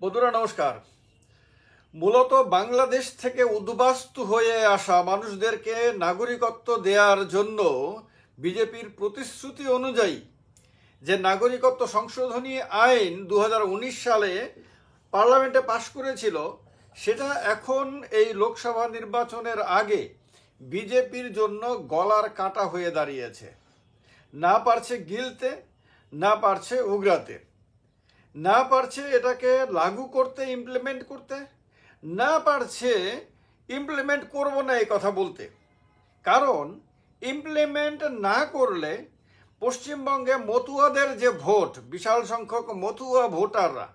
বন্ধুরা নমস্কার। মূলত বাংলাদেশ থেকে উদ্বাস্তু হয়ে আসা মানুষদেরকে নাগরিকত্ব দেওয়ার জন্য বিজেপির প্রতিশ্রুতি অনুযায়ী যে নাগরিকত্ব সংশোধনী আইন 2019 সালে পার্লামেন্টে পাশ করেছিল, সেটা এখন এই লোকসভা নির্বাচনের আগে বিজেপির জন্য গলার কাঁটা হয়ে দাঁড়িয়েছে। না পারছে গিলতে, না পারছে উগরাতে, না পারছে এটাকে লাগু করতে, ইমপ্লিমেন্ট করতে, না পারছে ইমপ্লিমেন্ট করব না এই কথা বলতে। কারণ ইমপ্লিমেন্ট না করলে পশ্চিমবঙ্গে মতুয়াদের যে ভোট, বিশাল সংখ্যক মতুয়া ভোটাররা,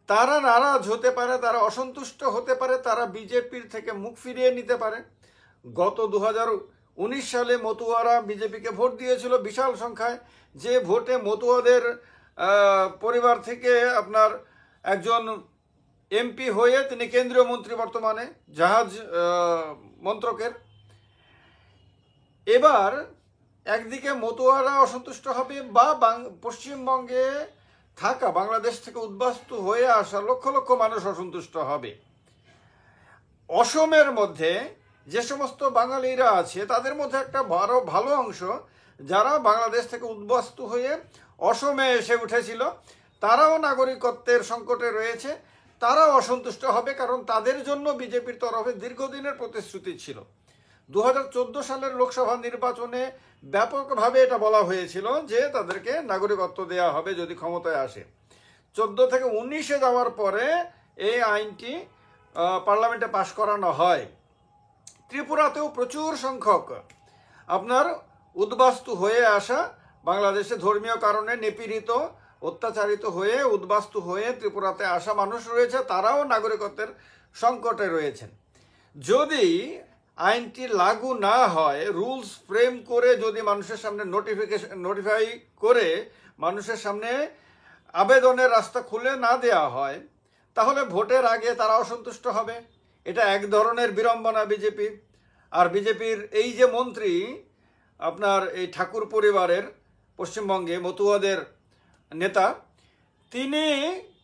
তারা নারাজ হতে পারে, তারা অসন্তুষ্ট হতে পারে, তারা বিজেপির থেকে মুখ ফিরিয়ে নিতে পারে। গত 2019 সালে মতুয়ারা বিজেপিকে ভোট দিয়েছিল বিশাল সংখ্যায়। যে ভোটে মতুয়াদের পরিবার থেকে আপনার একজন এমপি হয়ে তিনি কেন্দ্রীয় মন্ত্রী বর্তমানে, জাহাজ মন্ত্রকের। এবার একদিকে মতুয়ারা অসন্তুষ্ট হবে বা পশ্চিমবঙ্গে থাকা বাংলাদেশ থেকে উদ্বাস্তু হয়ে আসা লক্ষ লক্ষ মানুষ অসন্তুষ্ট হবে। অসমের মধ্যে যে সমস্ত বাঙালিরা আছে তাদের মধ্যে একটা ভালো অংশ যারা বাংলাদেশ থেকে উদ্বাস্তু হয়ে অসমে এসে উঠেছিল, তারাও নাগরিকত্বের সংকটে রয়েছে, তারাও অসন্তুষ্ট হবে। কারণ তাদের জন্য বিজেপির তরফে দীর্ঘদিনের প্রতিশ্রুতি ছিল। 2014 সালের লোকসভা নির্বাচনে ব্যাপকভাবে এটা বলা হয়েছিল যে তাদেরকে নাগরিকত্ব দেওয়া হবে যদি ক্ষমতায় আসে। 14 থেকে 19-এ যাওয়ার পরে এই আইনটি পার্লামেন্টে পাশ করানো হয়। ত্রিপুরাতেও প্রচুর সংখ্যক আপনার উদ্বাস্তু হয়ে আসা, বাংলাদেশে ধর্মীয় কারণে নিপীড়িত, অত্যাচারিত হয়ে উদ্বাস্তু হয়ে ত্রিপুরাতে আসা মানুষ রয়েছে, তারাও নাগরিকত্বের সংকটে রয়েছেন। যদি আইনটি লাগু না হয়, রুলস ফ্রেম করে যদি মানুষের সামনে নোটিফাই করে মানুষের সামনে আবেদনের রাস্তা খুলে না দেওয়া হয়, তাহলে ভোটের আগে তারা অসন্তুষ্ট হবে। এটা এক ধরনের বিড়ম্বনা বিজেপির। আর বিজেপির এই যে মন্ত্রী আপনার এই ঠাকুর পরিবারের পশ্চিমবঙ্গে মতুয়াদের নেতা, তিনি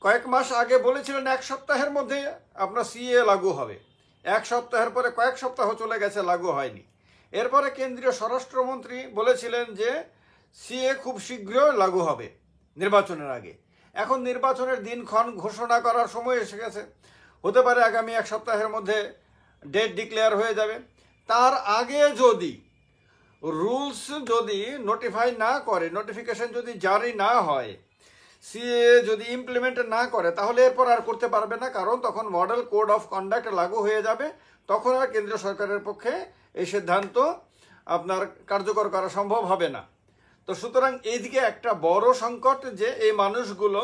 কয়েক মাস আগে বলেছিলেন 1 সপ্তাহের মধ্যে আপনার সিএ লাগু হবে। 1 সপ্তাহের পরে কয়েক সপ্তাহ চলে গেছে, লাগু হয়নি। এরপরে কেন্দ্রীয় স্বরাষ্ট্রমন্ত্রী বলেছিলেন যে সিএ খুব শীঘ্রই লাগু হবে নির্বাচনের আগে। এখন নির্বাচনের দিনক্ষণ ঘোষণা করার সময় এসে গেছে, হতে পারে আগামী 1 সপ্তাহের মধ্যে ডেট ডিক্লেয়ার হয়ে যাবে। তার আগে যদি রুলস যদি নোটিফাই না করে, নোটিফিকেশন যদি জারি না হয়, সিএ যদি ইমপ্লিমেন্ট না করে, তাহলে এরপর আর করতে পারবে না। কারণ তখন মডেল কোড অফ কন্ডাক্ট লাগু হয়ে যাবে, তখন আর কেন্দ্রীয় সরকারের পক্ষে এই সিদ্ধান্ত আপনার কার্যকর করা সম্ভব হবে না। তো সুতরাং এইদিকে একটা বড় সংকট যে এই মানুষগুলো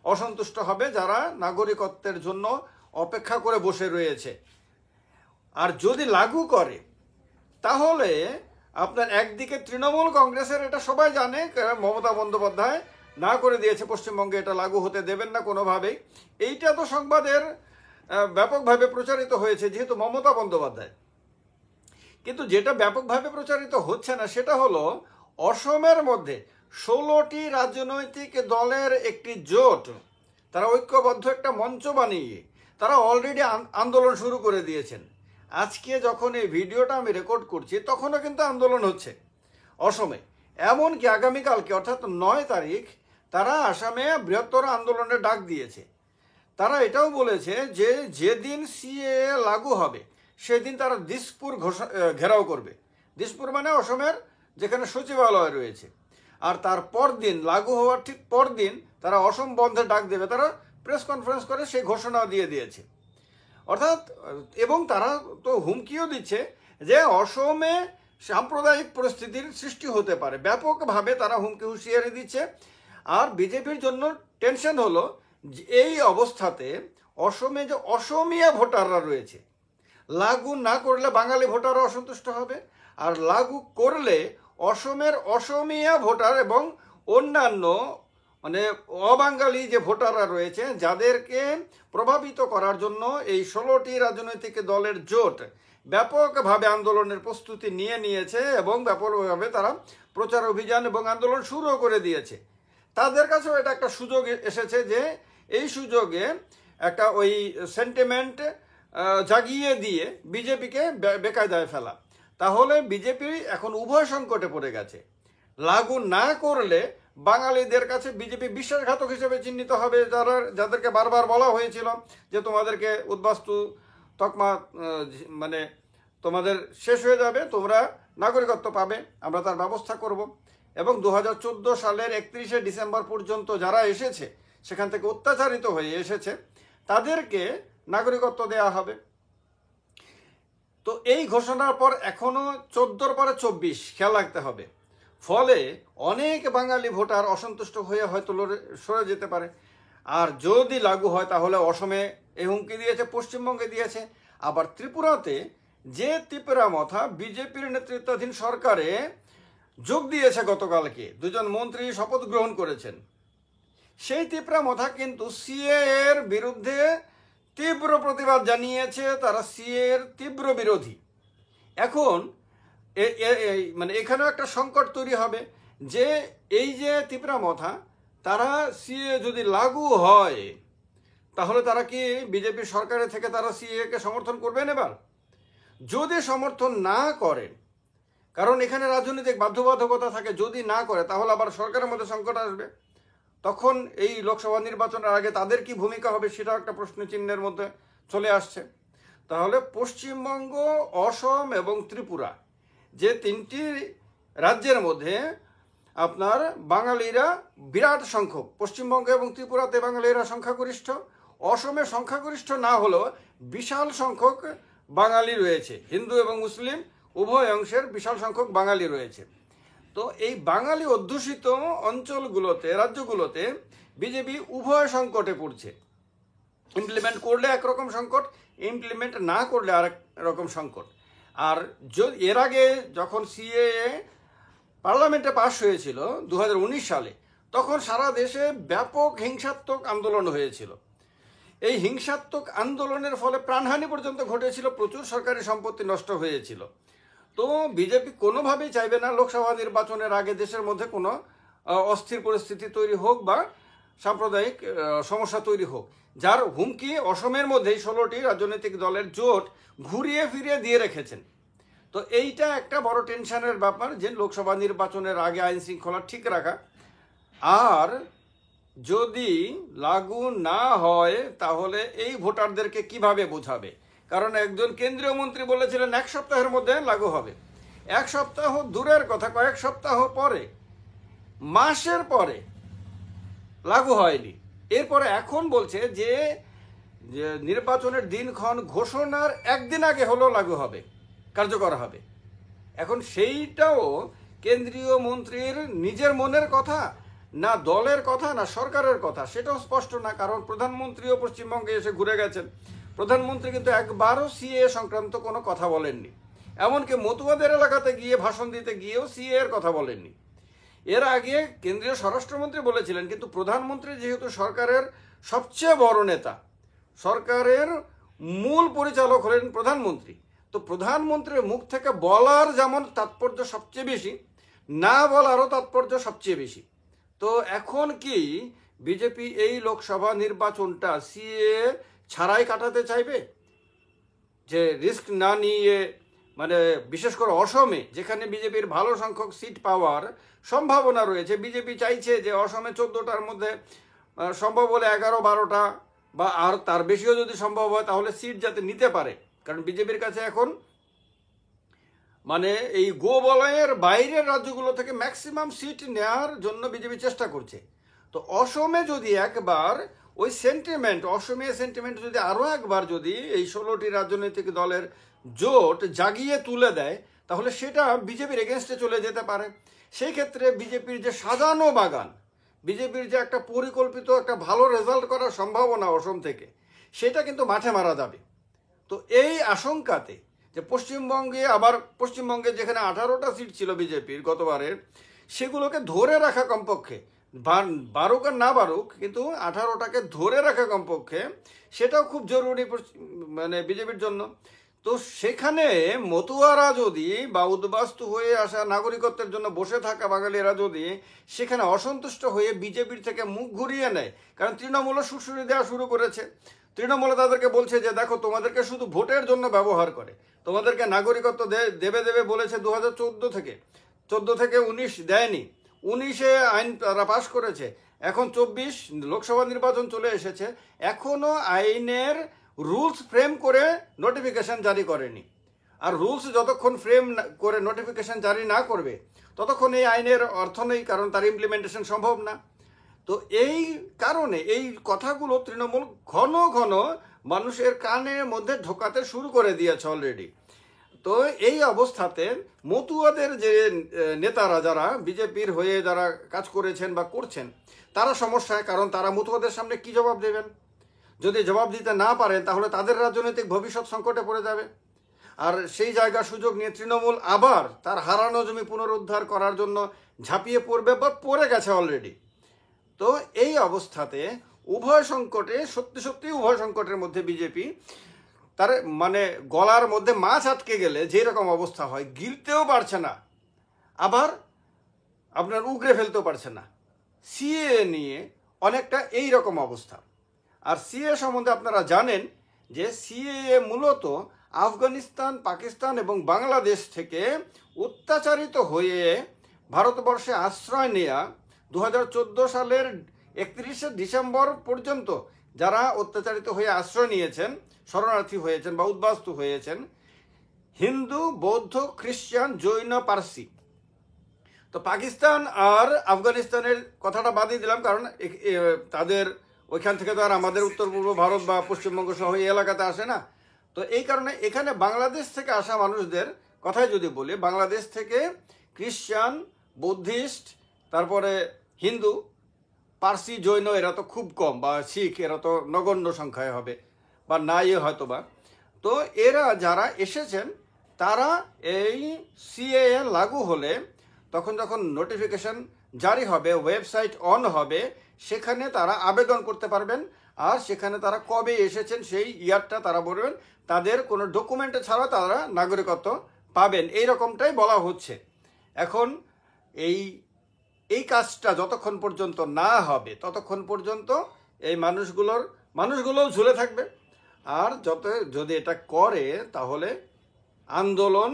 অসন্তুষ্ট হবে যারা নাগরিকত্বের জন্য অপেক্ষা করে বসে রয়েছে। আর যদি লাগু করে, তাহলে আপনার একদিকে তৃণমূল কংগ্রেসের, এটা সবাই জানে, মমতা বন্দ্যোপাধ্যায় না করে দিয়েছে পশ্চিমবঙ্গে এটা লাগু হতে দেবেন না কোনোভাবেই। এইটা তো সংবাদের ব্যাপকভাবে প্রচারিত হয়েছে যেহেতু মমতা বন্দ্যোপাধ্যায়। কিন্তু যেটা ব্যাপকভাবে প্রচারিত হচ্ছে না সেটা হলো অসমের মধ্যে 16টি রাজনৈতিক দলের একটি জোট, তারা ঐক্যবদ্ধ একটা মঞ্চ বানিয়ে তারা অলরেডি আন্দোলন শুরু করে দিয়েছেন। আজকে যখন এই ভিডিওটা আমি রেকর্ড করছি তখনও কিন্তু আন্দোলন হচ্ছে অসমে। এমনকি আগামীকালকে অর্থাৎ 9 তারিখ তারা আসামে বৃহত্তর আন্দোলনের ডাক দিয়েছে। তারা এটাও বলেছে যে যেদিন সিএ লাগু হবে সেদিন তারা দিসপুর ঘেরাও করবে। দিসপুর মানে অসমের যেখানে সচিবালয় রয়েছে। আর তার পরদিন, লাগু হওয়ার ঠিক পরদিন, তারা অসম বন্ধের ডাক দেবে। তারা প্রেস কনফারেন্স করে সেই ঘোষণা দিয়ে দিয়েছে। অর্থাৎ এবং তারা তো হুমকিও দিচ্ছে যে অসমে সাম্প্রদায়িক পরিস্থিতির সৃষ্টি হতে পারে, ব্যাপকভাবে তারা হুমকি হুঁশিয়ারি দিচ্ছে। আর বিজেপির জন্য টেনশন হলো এই অবস্থাতে অসমে যে অসমিয়া ভোটাররা রয়েছে, লাগু না করলে বাঙালি ভোটাররা অসন্তুষ্ট হবে, আর লাগু করলে অসমের অসমিয়া ভোটার এবং অন্যান্য মানে অবাঙালি যে ভোটাররা রয়েছে যাদেরকে প্রভাবিত করার জন্য এই 16টি রাজনৈতিক দলের জোট ব্যাপকভাবে আন্দোলনের প্রস্তুতি নিয়েছে এবং ব্যাপকভাবে তারা প্রচার অভিযান এবং আন্দোলন শুরু করে দিয়েছে। তাদের কাছেও এটা একটা সুযোগ এসেছে যে এই সুযোগে একটা ওই সেন্টিমেন্ট জাগিয়ে দিয়ে বিজেপিকে বেকায়দায় ফেলা। তাহলে বিজেপি এখন উভয় সংকটে পড়ে গেছে। লাগু না করলে বাঙালিদের কাছে বিজেপি বিশ্বাসঘাতক হিসেবে চিহ্নিত হবে, যাদেরকে বারবার বলা হয়েছিল যে তোমাদেরকে উদ্বাস্তু তকমা মানে তোমাদের শেষ হয়ে যাবে, তোমরা নাগরিকত্ব পাবে, আমরা তার ব্যবস্থা করব। এবং 2014 সালের 31শে ডিসেম্বর পর্যন্ত যারা এসেছে, সেখান থেকে অত্যাচারিত হয়ে এসেছে, তাদেরকে নাগরিকত্ব দেয়া হবে। তো এই ঘোষণার পর এখনো 14-র পরে 24 খেয়াল রাখতে হবে। ফলে অনেক বাঙালি ভোটার অসন্তুষ্ট হয়ে হয়তো সরে যেতে পারে। আর যদি লাগু হয় তাহলে অসমে এই হুমকি দিয়েছে, পশ্চিমবঙ্গে দিয়েছে, আবার ত্রিপুরাতে যে ত্রিপুরা মথা বিজেপির নেতৃত্বাধীন সরকারে যোগ দিয়েছে গতকালকে, 2জন মন্ত্রী শপথ গ্রহণ করেছেন, সেই ত্রিপুরা মথা কিন্তু সিএ এর বিরুদ্ধে তীব্র প্রতিবাদ জানিয়েছে, তারা সিএ এর তীব্র বিরোধী। এখন মানে এখানেও একটা সংকট তৈরি হবে যে এই যে ত্রিপুরা মথা, তারা সিএ যদি লাগু হয় তাহলে তারা কি বিজেপি সরকারের থেকে তারা সিএ কে সমর্থন করবেন? এবার যদি সমর্থন না করেন, কারণ এখানে রাজনৈতিক বাধ্যবাধকতা থাকে, যদি না করে তাহলে আবার সরকারের মধ্যে সংকট আসবে। তখন এই লোকসভা নির্বাচনের আগে তাদের কি ভূমিকা হবে সেটাও একটা প্রশ্ন চিহ্নের মধ্যে চলে আসছে। তাহলে পশ্চিমবঙ্গ, অসম এবং ত্রিপুরা, যে 3টি রাজ্যের মধ্যে আপনার বাঙালিরা বিরাট সংখ্যক, পশ্চিমবঙ্গ এবং ত্রিপুরাতে বাঙালিরা সংখ্যাগরিষ্ঠ, অসমে সংখ্যাগরিষ্ঠ না হলেও বিশাল সংখ্যক বাঙালি রয়েছে, হিন্দু এবং মুসলিম উভয় অংশের বিশাল সংখ্যক বাঙালি রয়েছে। তো এই বাঙালি অধ্যুষিত অঞ্চলগুলোতে, রাজ্যগুলোতে বিজেপি উভয় সংকটে পড়ছে। ইমপ্লিমেন্ট করলে একরকম সংকট, ইমপ্লিমেন্ট না করলে আরেক রকম সংকট। আর এর আগে যখন সিএএ পার্লামেন্টে পাশ হয়েছিল 2019 সালে, তখন সারা দেশে ব্যাপক হিংসাত্মক আন্দোলন হয়েছিল। এই হিংসাত্মক আন্দোলনের ফলে প্রাণহানি পর্যন্ত ঘটেছিল, প্রচুর সরকারি সম্পত্তি নষ্ট হয়েছিল। তো বিজেপি কোনোভাবেই চাইবে না লোকসভা নির্বাচনের আগে দেশের মধ্যে কোনো অস্থির পরিস্থিতি তৈরি হোক বা সাম্প্রদায়িক সমস্যা তৈরি হোক, যার হুমকি অসমের মধ্যেই 16টি রাজনৈতিক দলের জোট ঘুরিয়ে ফিরিয়ে দিয়ে রেখেছেন। তো এইটা একটা বড় টেনশনের ব্যাপার যে লোকসভা নির্বাচনের আগে আইন শৃঙ্খলা ঠিক রাখা। আর যদি লাগু না হয় তাহলে এই ভোটারদেরকে কিভাবে বোঝাবে? কারণ একজন কেন্দ্রীয় মন্ত্রী বলেছিলেন 1 সপ্তাহের মধ্যে লাগু হবে। 1 সপ্তাহ দূরের কথা, কয়েক সপ্তাহ পরে, মাসের পরে লাগু হয়নি। এরপরে এখন বলছে যে নির্বাচনের দিনক্ষণ ঘোষণার একদিন আগে হলেও লাগু হবে, কার্যকর হবে। এখন সেইটাও কেন্দ্রীয় মন্ত্রীর নিজের মনের কথা, না দলের কথা, না সরকারের কথা, সেটাও স্পষ্ট না। কারণ প্রধানমন্ত্রীও পশ্চিমবঙ্গে এসে ঘুরে গেছেন, প্রধানমন্ত্রী কিন্তু একবারও সিএ সংক্রান্ত কোনো কথা বলেননি। এমনকি মতুয়াদের এলাকাতে গিয়ে ভাষণ দিতে গিয়েও সিএ এর কথা বলেননি। এর আগে কেন্দ্রীয় স্বরাষ্ট্রমন্ত্রী বলেছিলেন, কিন্তু প্রধানমন্ত্রী যেহেতু সরকারের সবচেয়ে বড় নেতা, সরকারের মূল পরিচালক হলেন প্রধানমন্ত্রী, তো প্রধানমন্ত্রীর মুখ থেকে বলার যেমন তাৎপর্য সবচেয়ে বেশি, না বলারও তাৎপর্য সবচেয়ে বেশি। তো এখন কি বিজেপি এই লোকসভা নির্বাচনটা সিএ ছাড়াই কাটাতে চাইবে? যে রিস্ক না নিয়ে, মানে বিশেষ করে অসমে যেখানে বিজেপির ভালো সংখ্যক সিট পাওয়ার সম্ভাবনা রয়েছে, বিজেপি চাইছে যে অসমে 14টার মধ্যে সম্ভব হলে 11-12টা বা আর তার বেশিও যদি সম্ভব হয় তাহলে সিট যাতে নিতে পারে। কারণ বিজেপির কাছে এখন মানে এই গো বলয়ের বাইরের রাজ্যগুলো থেকে ম্যাক্সিমাম সিট নেওয়ার জন্য বিজেপি চেষ্টা করছে। তো অসমে যদি একবার ওই সেন্টিমেন্ট, অসমীয়া সেন্টিমেন্ট যদি আরও একবার যদি এই 16টি রাজনৈতিক দলের জোট জাগিয়ে তুলে দেয়, তাহলে সেটা বিজেপির এগেনস্টে চলে যেতে পারে। সেই ক্ষেত্রে বিজেপির যে সাজানো বাগান, বিজেপির যে একটা পরিকল্পিত একটা ভালো রেজাল্ট করার সম্ভাবনা অসম থেকে, সেটা কিন্তু মাঠে মারা যাবে। তো এই আশঙ্কাতে যে পশ্চিমবঙ্গে যেখানে 18টা সিট ছিল বিজেপির গতবারের, সেগুলোকে ধরে রাখা কমপক্ষে, বারুক আর না বারুক, কিন্তু 18টাকে ধরে রাখা কমপক্ষে, সেটাও খুব জরুরি মানে বিজেপির জন্য। তো সেখানে মতুয়ারা যদি বা উদ্বাস্তু হয়ে আসা নাগরিকত্বের জন্য বসে থাকা বাঙালিরা যদি সেখানে অসন্তুষ্ট হয়ে বিজেপির থেকে মুখ ঘুরিয়ে নেয়, কারণ তৃণমূলও সুরসুরি দেওয়া শুরু করেছে। তৃণমূলে তাদেরকে বলছে যে দেখো, তোমাদেরকে শুধু ভোটের জন্য ব্যবহার করে, তোমাদেরকে নাগরিকত্ব দেবে দেবে বলেছে 2014 থেকে, 14 থেকে 19 দেয়নি, 19-এ আইন তারা পাশ করেছে, এখন 24 লোকসভা নির্বাচন চলে এসেছে, এখনো আইনের রুলস ফ্রেম করে নোটিফিকেশন জারি করেনি। আর রুলস যতক্ষণ ফ্রেম করে নোটিফিকেশন জারি না করবে ততক্ষণ এই আইনের অর্থ নেই, কারণ তার ইমপ্লিমেন্টেশন সম্ভব না। তো এই কারণে এই কথাগুলো তৃণমূল ঘন ঘন মানুষের কানের মধ্যে ঢোকাতে শুরু করে দিয়েছে অলরেডি। তো এই অবস্থাতে মতুয়াদের যে নেতারা, যারা বিজেপির হয়ে যারা কাজ করেছেন বা করছেন, তারা সমস্যায়, কারণ তারা মতুয়াদের সামনে কি জবাব দেবেন? যদি জবাব দিতে না পারেন তাহলে তাদের রাজনৈতিক ভবিষ্যৎ সংকটে পড়ে যাবে। আর সেই জায়গা সুযোগ নিয়ে তৃণমূল আবার তার হারানো জমি পুনরুদ্ধার করার জন্য ঝাঁপিয়ে পড়বে বা পড়ে গেছে অলরেডি। তো এই অবস্থাতে উভয় সংকটে, সত্যি সত্যি উভয় সংকটের মধ্যে বিজেপি তার মানে গলার মধ্যে মাছ আটকে গেলে যেরকম অবস্থা হয়, গিলতেও পারছে না, আবার আপনার উগরে ফেলতেও পারছে না। সিএ নিয়ে অনেকটা এই রকম অবস্থা। আর সিএ সম্বন্ধে আপনারা জানেন যে সিএ মূলত আফগানিস্তান, পাকিস্তান এবং বাংলাদেশ থেকে অত্যাচারিত হয়ে ভারতবর্ষে আশ্রয় নেয়া 2014 সালের 31শে ডিসেম্বর পর্যন্ত যারা অত্যাচারিত হয়ে আশ্রয় নিয়েছেন, শরণার্থী হয়েছেন বা উদ্বাস্তু হয়েছেন, হিন্দু, বৌদ্ধ, খ্রিস্টান, জৈন, পার্সি। তো পাকিস্তান আর আফগানিস্তানের কথাটা বাদই দিলাম, কারণ তাদের ওইখান থেকে তো আর আমাদের উত্তর পূর্ব ভারত বা পশ্চিমবঙ্গ সহ এই এলাকাতে আসে না। তো এই কারণে এখানে বাংলাদেশ থেকে আসা মানুষদের কথাই যদি বলি, বাংলাদেশ থেকে খ্রিস্টান, বুদ্ধিস্ট, তারপরে হিন্দু, পার্সি, জৈন এরা তো খুব কম, বা শিখ এরা তো নগণ্য সংখ্যায় হবে বা নাই হয়তো বা। তো এরা যারা এসেছেন তারা এই সিএএ লাগু হলে তখন যখন নোটিফিকেশন জারি হবে, ওয়েবসাইট অন হবে, সেখানে তারা আবেদন করতে পারবেন। আর সেখানে তারা কবে এসেছেন সেই ইয়ারটা তারা বলবেন, তাদের কোনো ডকুমেন্ট ছাড়া তারা নাগরিকত্ব পাবেন, এই রকমটাই বলা হচ্ছে। এখন এই কাজটা যতক্ষণ পর্যন্ত না হবে ততক্ষণ পর্যন্ত এই মানুষগুলোও ঝুলে থাকবে। আর যদি এটা করে তাহলে আন্দোলন,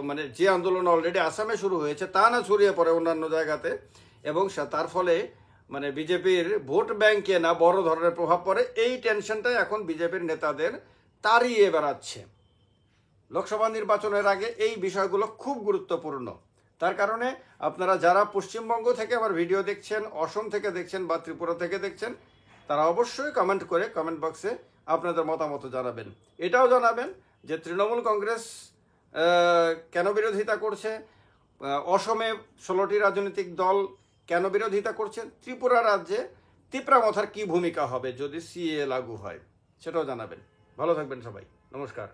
মানে যে আন্দোলন অলরেডি আসামে শুরু হয়েছে তা না ছড়িয়ে পড়ে অন্যান্য জায়গাতে, এবং তার ফলে মানে বিজেপির ভোট ব্যাংকে না বড় ধরনের প্রভাব পড়ে, এই টেনশনটাই এখন বিজেপির নেতাদের তাড়িয়ে বেড়াচ্ছে। লোকসভা নির্বাচনের আগে এই বিষয়গুলো খুব গুরুত্বপূর্ণ। তার কারণে আপনারা যারা পশ্চিমবঙ্গ থেকে আমার ভিডিও দেখছেন, অসম থেকে দেখছেন বা ত্রিপুরা থেকে দেখছেন, তারা অবশ্যই কমেন্ট করে কমেন্ট বক্সে আপনাদের মতামত জানাবেন। এটাও জানাবেন যে তৃণমূল কংগ্রেস কেন বিরোধিতা করছে, অসমে 16টি রাজনৈতিক দল কেন বিরোধিতা করছে, ত্রিপুরা রাজ্যে তিপ্রামথার কি ভূমিকা হবে যদি সিএ লাগু হয়, সেটাও জানাবেন। ভালো থাকবেন সবাই, নমস্কার।